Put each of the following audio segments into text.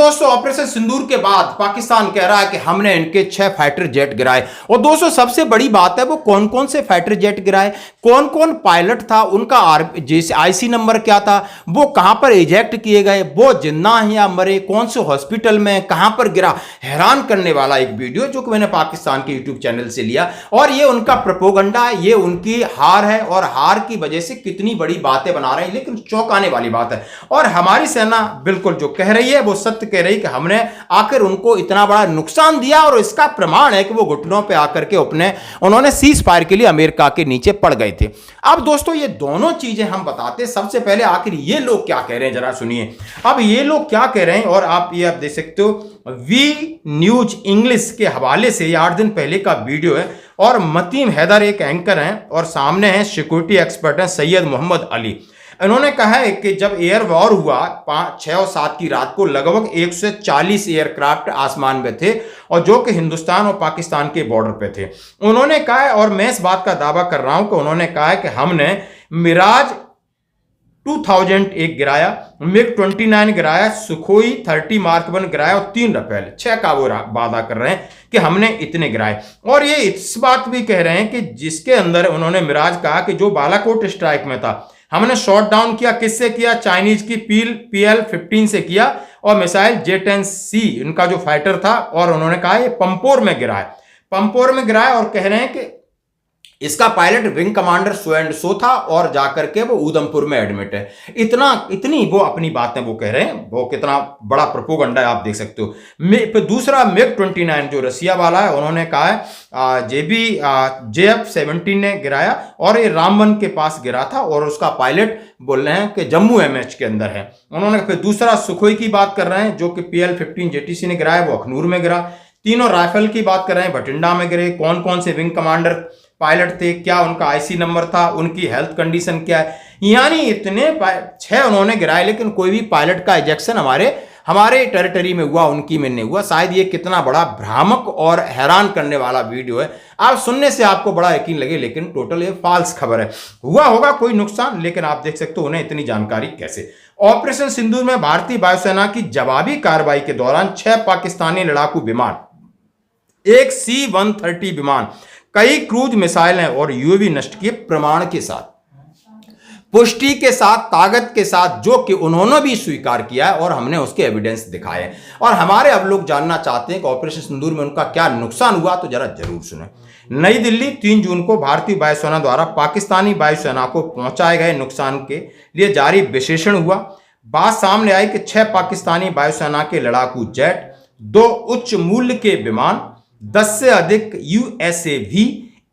दोस्तों ऑपरेशन सिंदूर के बाद पाकिस्तान कह रहा है कि हमने इनके 6 फाइटर जेट गिराए। और दोस्तों सबसे बड़ी बात है वो कौन कौन से फाइटर जेट गिराए, कौन कौन पायलट था, उनका जैसे आईसी नंबर क्या था, वो कहां पर इजेक्ट किए गए, वो जिंदा हैं या मरे, कौन से हॉस्पिटल में, कहां पर गिरा। हैरान करने वाला एक वीडियो जो कि मैंने पाकिस्तान के यूट्यूब चैनल से लिया। और ये उनका प्रोपोगंडा है, ये उनकी हार है और हार की वजह से कितनी बड़ी बातें बना रहे हैं, लेकिन चौंकाने वाली बात है। और हमारी सेना बिल्कुल जो कह रही है वो सत्य कह रही कि हमने आखिर उनको इतना बड़ा नुकसान दिया और इसका प्रमाण है कि वो घुटनों पे आकर के उन्होंने सीज फायर के लिए अमेरिका के नीचे पड़ गए थे। अब दोस्तों ये दोनों चीजें हम बताते, सबसे पहले आखिर ये लोग क्या कह रहे हैं जरा सुनिए। अब ये लोग क्या कह रहे हैं और आप देख सकते हो वी न्यूज इंग्लिश के हवाले से 8 दिन पहले का वीडियो है। और मतीम हैदर एक एंकर हैं और सामने हैं सिक्योरिटी एक्सपर्ट हैं सैयद मोहम्मद अली। इन्होंने कहा है कि जब एयर वॉर हुआ 5, 6 और 7 की रात को लगभग 140 एयरक्राफ्ट आसमान में थे और जो कि हिंदुस्तान और पाकिस्तान के बॉर्डर पे थे। उन्होंने कहा है और मैं इस बात का दावा कर रहा हूं कि उन्होंने कहा है कि हमने मिराज 2000 एक गिराया, मिग 29 गिराया, सुखोई 30 मार्क 1 गिराया और 3 रफेल 6 का वो वादा कर रहे हैं कि हमने इतने गिराए। और ये इस बात भी कह रहे हैं कि जिसके अंदर उन्होंने मिराज कहा कि जो बालाकोट स्ट्राइक में था हमने शॉट डाउन किया, किससे किया, चाइनीज की PL-15 से किया और मिसाइल J-10C इनका जो फाइटर था। और उन्होंने कहा ये पंपोर में गिरा है, पंपोर में गिरा है। और कह रहे हैं कि इसका pilot wing commander so and so था और जाकर के वो उधमपुर में एडमिट है। इतनी वो अपनी बातें वो कह रहे हैं, वो कितना बड़ा प्रोपोगंडा है आप देख सकते हो। दूसरा मिग 29 जो रसिया वाला है उन्होंने कहा है JF-17 ने गिराया और ये रामबन के पास गिरा था और उसका पायलट बोल रहे हैं कि जम्मू MH के अंदर है। उन्होंने फिर दूसरा सुखोई की बात कर रहे हैं जो कि PL-15 JTC ने गिराया, वो अखनूर में गिरा। तीनों राइफल की बात कर रहे हैं, भटिंडा में गिरे। कौन कौन से विंग कमांडर पायलट थे, क्या उनका आईसी नंबर था, उनकी हेल्थ कंडीशन क्या है, यानी इतने 6 उन्होंने गिराए लेकिन कोई भी पायलट का इजेक्शन हमारे टेरिटरी में हुआ, उनकी में नहीं हुआ। शायद ये कितना बड़ा भ्रामक और हैरान करने वाला वीडियो है। आप सुनने से आपको बड़ा यकीन लगे लेकिन टोटल ये फाल्स खबर है। हुआ होगा कोई नुकसान लेकिन आप देख सकते हो उन्हें इतनी जानकारी कैसे। ऑपरेशन सिंदूर में भारतीय वायुसेना की जवाबी कार्रवाई के दौरान 6 पाकिस्तानी लड़ाकू विमान, एक C-130 विमान, कई क्रूज मिसाइलें और यूएवी नष्ट किए, प्रमाण के साथ, पुष्टि के साथ, ताकत के साथ, जो कि उन्होंने भी स्वीकार किया है और हमने उसके एविडेंस दिखाए। और हमारे अब लोग जानना चाहते हैं कि ऑपरेशन सिंदूर में उनका क्या नुकसान हुआ, तो जरा जरूर सुने। नई दिल्ली 3 जून को भारतीय वायुसेना द्वारा पाकिस्तानी वायुसेना को पहुंचाए गए नुकसान के लिए जारी विश्लेषण हुआ। बात सामने आई कि 6 पाकिस्तानी वायुसेना के लड़ाकू जेट, 2 उच्च मूल्य के विमान, 10 से अधिक USAV,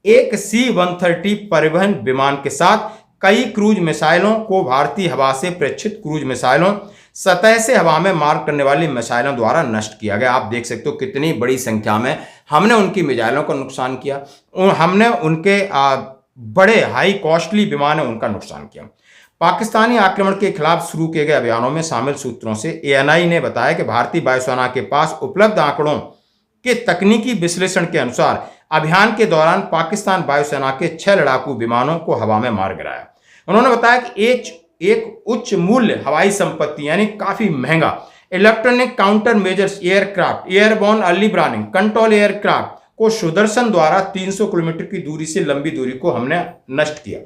एक C-130 परिवहन विमान के साथ कई क्रूज मिसाइलों को भारतीय हवा से प्रेक्षित क्रूज मिसाइलों, सतह से हवा में मार करने वाली मिसाइलों द्वारा नष्ट किया गया। आप देख सकते हो कितनी बड़ी संख्या में हमने उनकी मिसाइलों का नुकसान किया, हमने उनके बड़े हाई कॉस्टली विमान है उनका नुकसान किया। पाकिस्तानी आक्रमण के खिलाफ शुरू किए गए अभियानों में शामिल सूत्रों से ANI ने बताया कि भारतीय वायुसेना के पास उपलब्ध आंकड़ों के तकनीकी विश्लेषण के अनुसार अभियान के दौरान पाकिस्तान वायुसेना के 6 लड़ाकू विमानों को हवा में मार गिराया। उन्होंने बताया कि एक उच्च मूल्य हवाई संपत्ति यानी काफी महंगा electronic counter measures aircraft, airborne early warning control aircraft को सुदर्शन द्वारा 300 किलोमीटर की दूरी से लंबी दूरी को हमने नष्ट किया।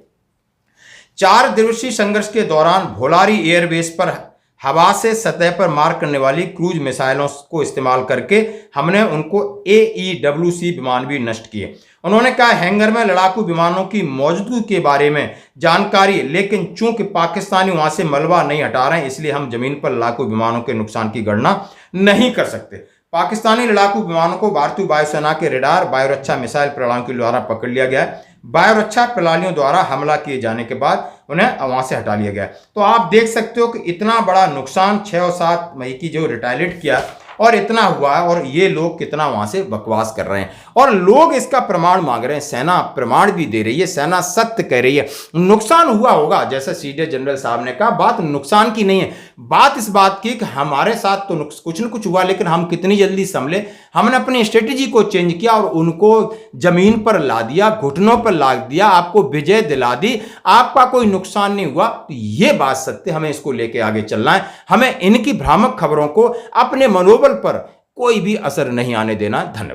4 दिवसीय संघर्ष के दौरान भोलारी एयरबेस पर हवा से सतह पर मार करने वाली क्रूज मिसाइलों को इस्तेमाल करके हमने उनको AEWC विमान भी नष्ट किए। उन्होंने कहा हैंगर में लड़ाकू विमानों की मौजूदगी के बारे में जानकारी, लेकिन चूंकि पाकिस्तानी वहां से मलबा नहीं हटा रहे हैं इसलिए हम जमीन पर लड़ाकू विमानों के नुकसान की गणना नहीं कर सकते। पाकिस्तानी लड़ाकू विमानों को भारतीय वायुसेना के रेडार वायुरक्षा मिसाइल प्रणालियों के द्वारा पकड़ लिया गया है। वायुरक्षा प्रणालियों द्वारा हमला किए जाने के बाद उन्हें वहां से हटा लिया गया। तो आप देख सकते हो कि इतना बड़ा नुकसान 6 और 7 मई की जो रिटालिएट किया और इतना हुआ है, और ये लोग कितना वहां से बकवास कर रहे हैं और लोग इसका प्रमाण मांग रहे हैं। सेना प्रमाण भी दे रही है, सेना सत्य कह रही है। नुकसान हुआ होगा, जैसा सीडीएस जनरल साहब ने कहा, बात नुकसान की नहीं है, बात इस बात की कि हमारे साथ तो कुछ न कुछ हुआ, लेकिन हम कितनी जल्दी संभले, हमने अपनी स्ट्रेटेजी को चेंज किया और उनको जमीन पर ला दिया, घुटनों पर ला दिया, आपको विजय दिला दी, आपका कोई नुकसान नहीं हुआ। तो ये बात सत्य, हमें इसको लेके आगे चलना है। हमें इनकी भ्रामक खबरों को अपने मनोबल पर कोई भी असर नहीं आने देना। धन्यवाद।